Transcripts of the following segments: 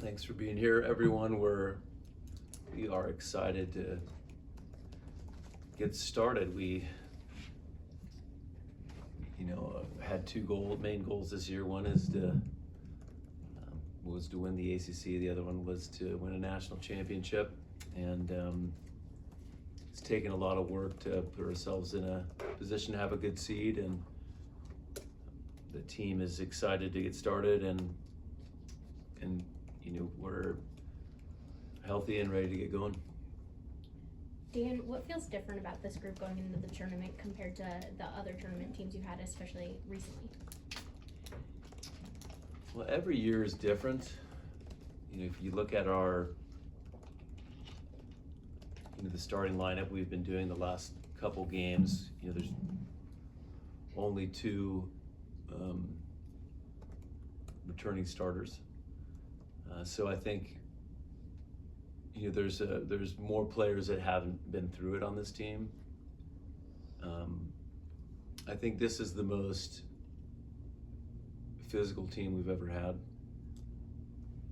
Thanks for being here, everyone. We are excited to get started. We, had two main goals this year. One is was to win the ACC. The other one was to win a national championship. And it's taken a lot of work to put ourselves in a position to have a good seed. And the team is excited to get started, and we're healthy and ready to get going. Dan, what feels different about this group going into the tournament compared to the other tournament teams you've had, especially recently? Well, every year is different. If you look at our, the starting lineup we've been doing the last couple games, there's only two returning starters. So I think there's more players that haven't been through it on this team. I think this is the most physical team we've ever had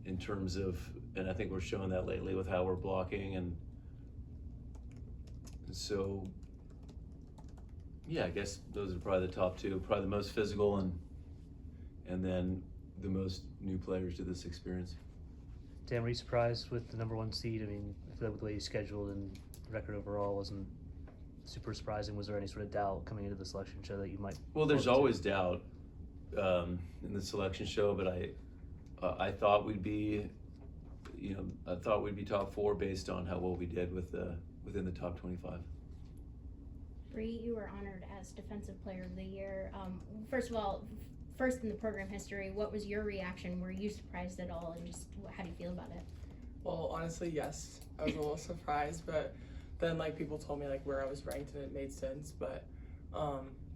in terms of, and I think we're showing that lately with how we're blocking, and so yeah, I guess those are probably the top two. Probably the most physical, and then the most new players to this experience. Dan, were you surprised with the number one seed? I mean, I feel like the way you scheduled and the record overall wasn't super surprising. Was there any sort of doubt coming into the selection show that you might? Well, there's always doubt in the selection show, but I thought we'd be, top four based on how well we did within the top 25. Bre, you were honored as Defensive Player of the Year. First in the program history, what was your reaction? Were you surprised at all, and just how do you feel about it? Well, honestly, yes. I was a little surprised, but then people told me where I was ranked, and it made sense. But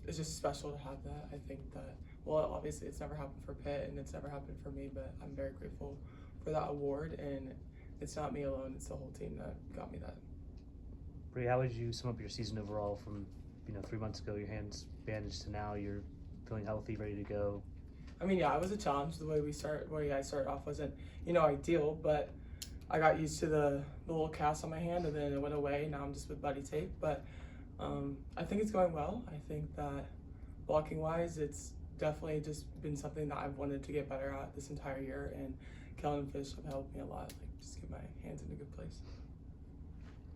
it's just special to have that. I think that, well, obviously it's never happened for Pitt, and it's never happened for me, but I'm very grateful for that award, and it's not me alone, it's the whole team that got me that. Bre, how would you sum up your season overall from 3 months ago, your hands bandaged, to now you're feeling healthy, ready to go? I mean, yeah, it was a challenge. The way I started off wasn't, ideal, but I got used to the little cast on my hand, and then it went away. Now I'm just with buddy tape, but I think it's going well. I think that blocking-wise, it's definitely just been something that I've wanted to get better at this entire year, and Kellen and Fish have helped me a lot, just get my hands in a good place.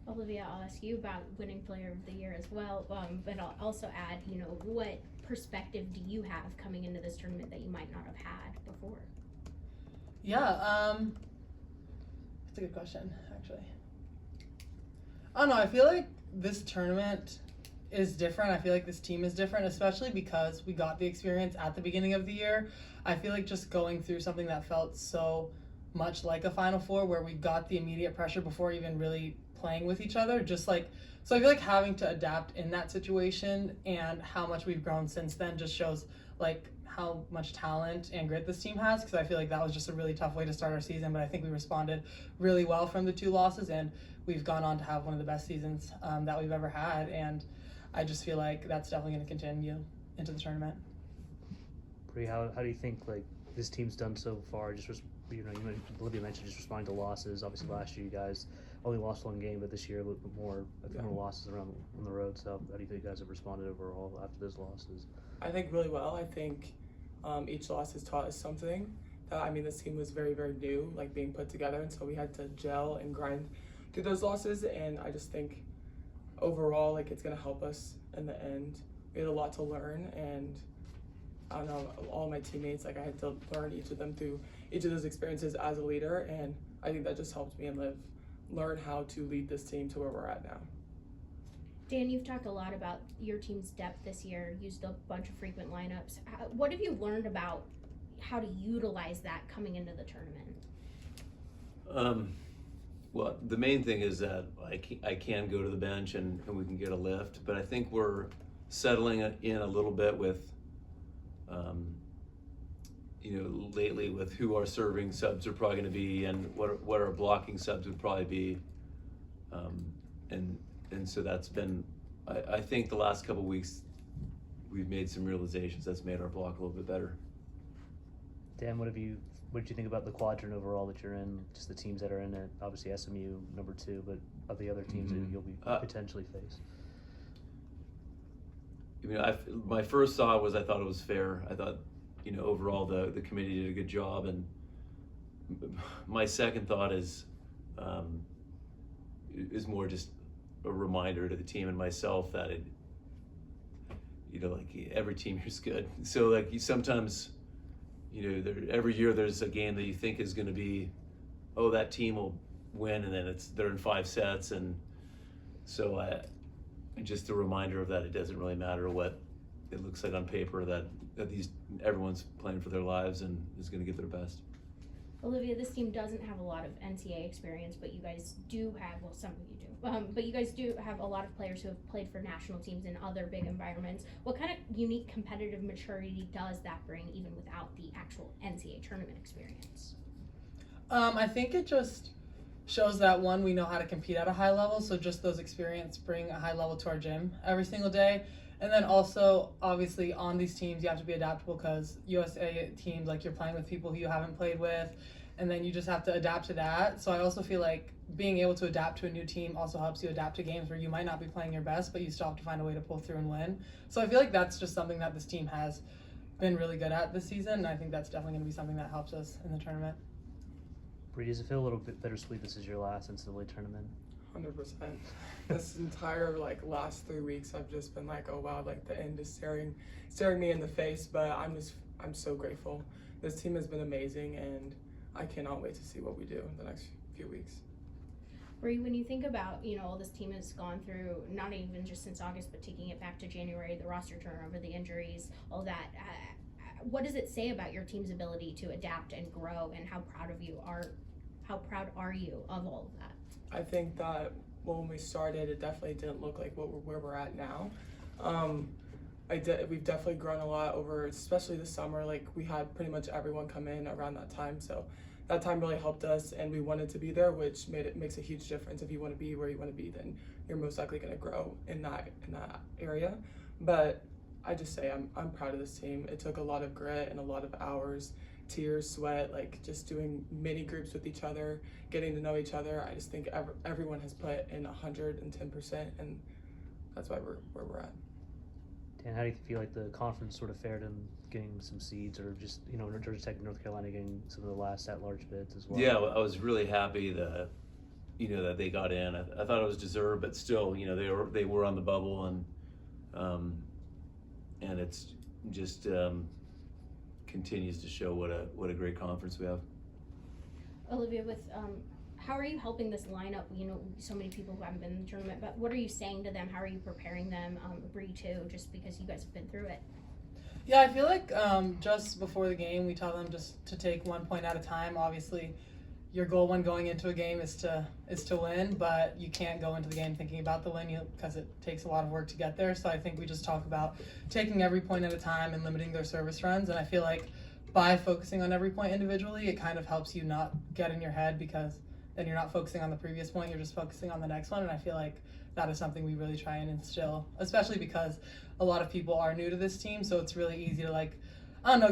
Olivia, I'll ask you about winning Player of the Year as well, but I'll also add, what perspective do you have coming into this tournament that you might not have had before? Yeah, that's a good question, actually. I don't know, I feel like this tournament is different. I feel like this team is different, especially because we got the experience at the beginning of the year. I feel like just going through something that felt so much like a Final Four, where we got the immediate pressure before even really playing with each other, so I feel like having to adapt in that situation and how much we've grown since then just shows how much talent and grit this team has, because I feel like that was just a really tough way to start our season, but I think we responded really well from the two losses, and we've gone on to have one of the best seasons that we've ever had, and I just feel like that's definitely going to continue into the tournament. Bre, how do you think this team's done so far? Olivia mentioned just responding to losses. Obviously, last year you guys only lost one game, but this year a little bit more losses on the road. So how do you think you guys have responded overall after those losses? I think really well. I think each loss has taught us something. This team was very, very new, being put together, and so we had to gel and grind through those losses, and I just think overall, it's going to help us in the end. We had a lot to learn, and I don't know, all my teammates, I had to learn each of them through each of those experiences as a leader, and I think that just helped me learn how to lead this team to where we're at now. Dan, you've talked a lot about your team's depth this year, used a bunch of frequent lineups. What have you learned about how to utilize that coming into the tournament? Well, the main thing is that I can go to the bench and we can get a lift, but I think we're settling in a little bit with lately with who our serving subs are probably going to be, and what our blocking subs would probably be, and so that's been, I think the last couple of weeks we've made some realizations that's made our block a little bit better. Dan, what did you think about the quadrant overall that you're in? Just the teams that are in it. Obviously SMU number 2, but of the other teams that you'll be potentially face. You know, my first thought was I thought it was fair. I thought, you know, overall the committee did a good job, and my second thought is more just a reminder to the team and myself that it, you know, like every team here is good. So like sometimes, you know, every year there's a game that you think is going to be, oh, that team will win, and then they're in 5 sets, and so just a reminder of that. It doesn't really matter what it looks like on paper. That everyone's playing for their lives and is going to give their best. Olivia, this team doesn't have a lot of NCAA experience, but you guys do have, well, some of you do, but you guys do have a lot of players who have played for national teams in other big environments. What kind of unique competitive maturity does that bring, even without the actual NCAA tournament experience? I think it just shows that, one, we know how to compete at a high level, so just those experience bring a high level to our gym every single day. And then also, obviously, on these teams, you have to be adaptable because USA teams, like, you're playing with people who you haven't played with, and then you just have to adapt to that. So I also feel like being able to adapt to a new team also helps you adapt to games where you might not be playing your best, but you still have to find a way to pull through and win. So I feel like that's just something that this team has been really good at this season, and I think that's definitely going to be something that helps us in the tournament. Bre, does it feel a little bit bittersweet this is your last NCAA tournament? 100%. This entire last 3 weeks, I've just been like, oh wow, like the end is staring me in the face. But I'm so grateful. This team has been amazing, and I cannot wait to see what we do in the next few weeks. Bre, when you think about, you know, all this team has gone through, not even just since August, but taking it back to January, the roster turnover, the injuries, all that. What does it say about your team's ability to adapt and grow, and how proud are you of all of that? I think that when we started, it definitely didn't look like where we're at now. We've definitely grown a lot over, especially this summer. Like, we had pretty much everyone come in around that time, so that time really helped us, and we wanted to be there, which makes a huge difference. If you want to be where you want to be, then you're most likely going to grow in that area. But I just say I'm proud of this team. It took a lot of grit and a lot of hours, tears, sweat, like just doing mini groups with each other, getting to know each other. I just think everyone has put in 110%, and that's why we're where we're at. Dan, how do you feel like the conference sort of fared in getting some seeds, or just, you know, Georgia Tech and North Carolina getting some of the last at-large bids as well? Yeah, I was really happy that, you know, that they got in. I thought it was deserved, but still, you know, they were on the bubble, and it's just continues to show what a great conference we have. Olivia, with how are you helping this lineup? You know, so many people who haven't been in the tournament, but what are you saying to them? How are you preparing them? Bre too, just because you guys have been through it. Yeah, I feel like just before the game, we tell them just to take 1 point at a time. Obviously, your goal when going into a game is to win, but you can't go into the game thinking about the win because it takes a lot of work to get there. So I think we just talk about taking every point at a time and limiting their service runs. And I feel like by focusing on every point individually, it kind of helps you not get in your head, because then you're not focusing on the previous point, you're just focusing on the next one. And I feel like that is something we really try and instill, especially because a lot of people are new to this team. So it's really easy to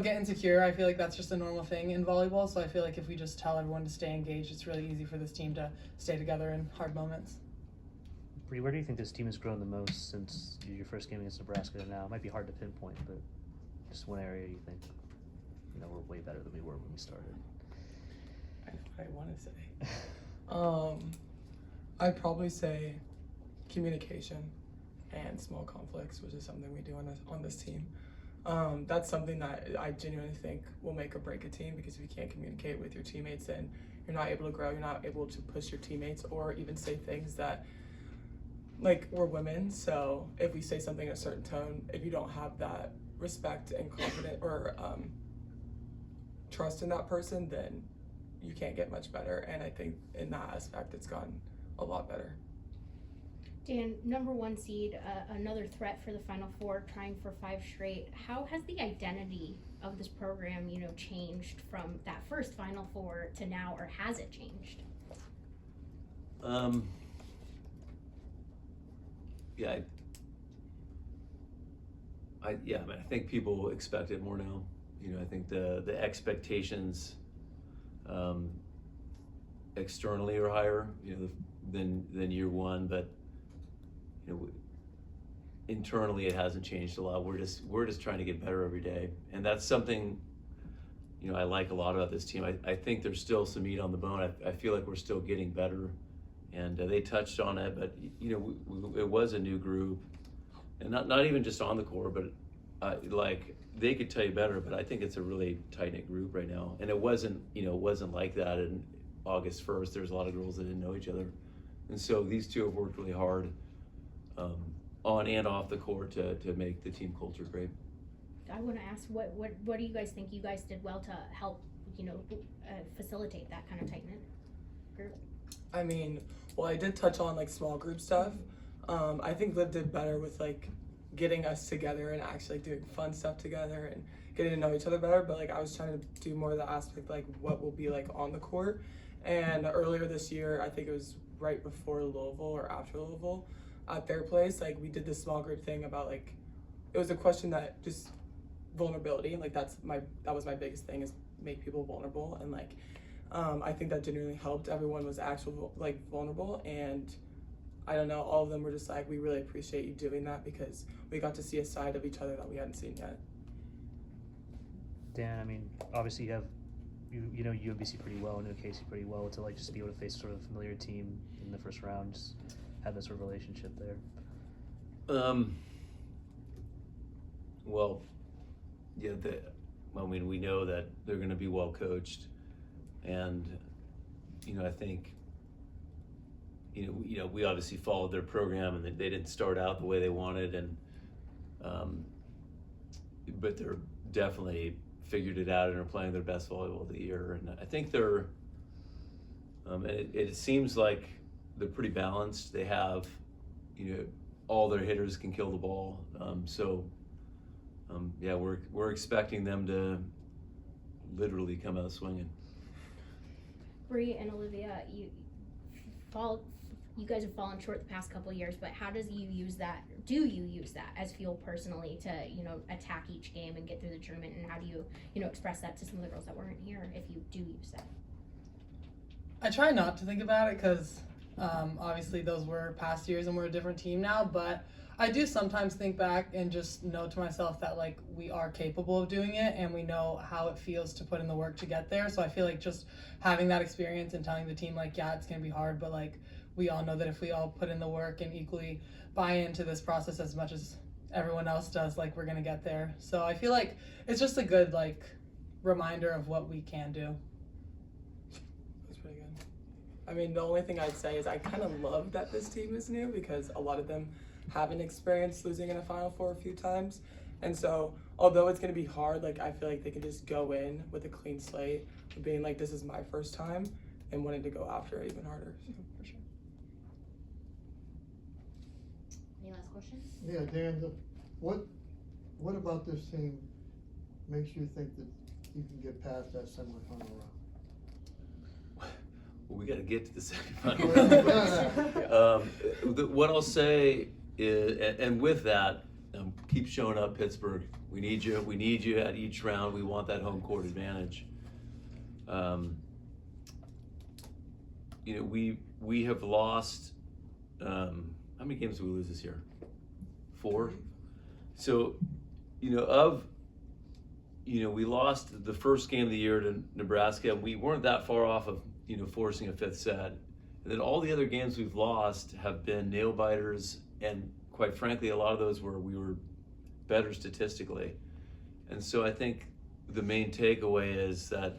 get insecure. I feel like that's just a normal thing in volleyball. So I feel like if we just tell everyone to stay engaged, it's really easy for this team to stay together in hard moments. Bre, where do you think this team has grown the most since your first game against Nebraska to now? It might be hard to pinpoint, but just one area you think, you know, we're way better than we were when we started. I want to say, I'd probably say communication and small conflicts, which is something we do on this team. That's something that I genuinely think will make or break a team, because if you can't communicate with your teammates, then you're not able to grow, you're not able to push your teammates, or even say things that, like, we're women, so if we say something in a certain tone, if you don't have that respect and confidence or trust in that person, then you can't get much better. And I think in that aspect, it's gotten a lot better. Dan, number 1 seed, another threat for the Final Four, trying for 5 straight. How has the identity of this program, you know, changed from that first Final Four to now, or has it changed? I mean, I think people expect it more now. I think the expectations externally are higher, than year one, but internally it hasn't changed a lot. We're just trying to get better every day, and that's something I like a lot about this team. I think there's still some meat on the bone. I feel like we're still getting better, and they touched on it, but it was a new group, and not even just on the court, but like they could tell you better, but I think it's a really tight-knit group right now, and it wasn't like that in August 1st. There's a lot of girls that didn't know each other, and so these two have worked really hard on and off the court to make the team culture great. I want to ask, what do you guys think you guys did well to help, facilitate that kind of tight-knit group? I mean, well, I did touch on like small group stuff. I think Liv did better with like getting us together and actually doing fun stuff together and getting to know each other better. But like I was trying to do more of the aspect like what will be like on the court. And earlier this year, I think it was right before Louisville or after Louisville, at their place, like we did this small group thing about like it was a question that just vulnerability, like that was my biggest thing, is make people vulnerable, and like I think that genuinely helped. Everyone was actually like vulnerable, and I don't know, all of them were just like, we really appreciate you doing that because we got to see a side of each other that we hadn't seen yet. Dan, I mean, obviously you know UMBC pretty well, know Casey pretty well, to like just be able to face sort of a familiar team in the first round, just have that sort of relationship there. Well, yeah, we know that they're going to be well coached, and I think we obviously followed their program, and they didn't start out the way they wanted, and but they're definitely figured it out and are playing their best volleyball of the year. And I think they're it seems like they're pretty balanced. They have all their hitters can kill the ball, yeah, we're expecting them to literally come out swinging. Bre and Olivia, you guys have fallen short the past couple of years, but how do you use that as fuel personally to attack each game and get through the tournament, and how do you express that to some of the girls that weren't here, if you do use that? I try not to think about it because obviously those were past years and we're a different team now, but I do sometimes think back and just know to myself that like we are capable of doing it, and we know how it feels to put in the work to get there. So I feel like just having that experience and telling the team like, yeah, it's gonna be hard, but like we all know that if we all put in the work and equally buy into this process as much as everyone else does, like we're gonna get there. So I feel like it's just a good like reminder of what we can do. That's pretty good. I mean, the only thing I'd say is I kind of love that this team is new, because a lot of them haven't experienced losing in a Final Four a few times. And so, although it's going to be hard, like I feel like they can just go in with a clean slate, being like, this is my first time, and wanting to go after it even harder. So, for sure. Any last questions? Yeah, Dan, what about this team makes you think that you can get past that semifinal round? Well, we got to get to the semifinal. What I'll say is, and with that, keep showing up, Pittsburgh. We need you. We need you at each round. We want that home court advantage. We have lost. How many games did we lose this year? 4. So, we lost the first game of the year to Nebraska. We weren't that far off of forcing a 5th set. And then all the other games we've lost have been nail biters, and quite frankly, a lot of those we were better statistically. And so I think the main takeaway is that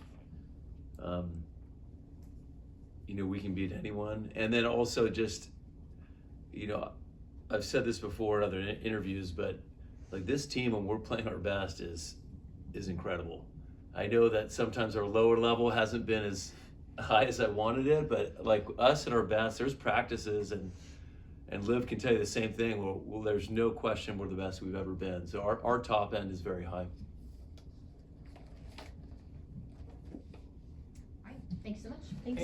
we can beat anyone. And then also just I've said this before in other interviews, but like this team, when we're playing our best, is incredible. I know that sometimes our lower level hasn't been as high as I wanted it, but like us at our best, there's practices, and Liv can tell you the same thing. Well, there's no question we're the best we've ever been. So our top end is very high. All right, thanks so much. Thanks.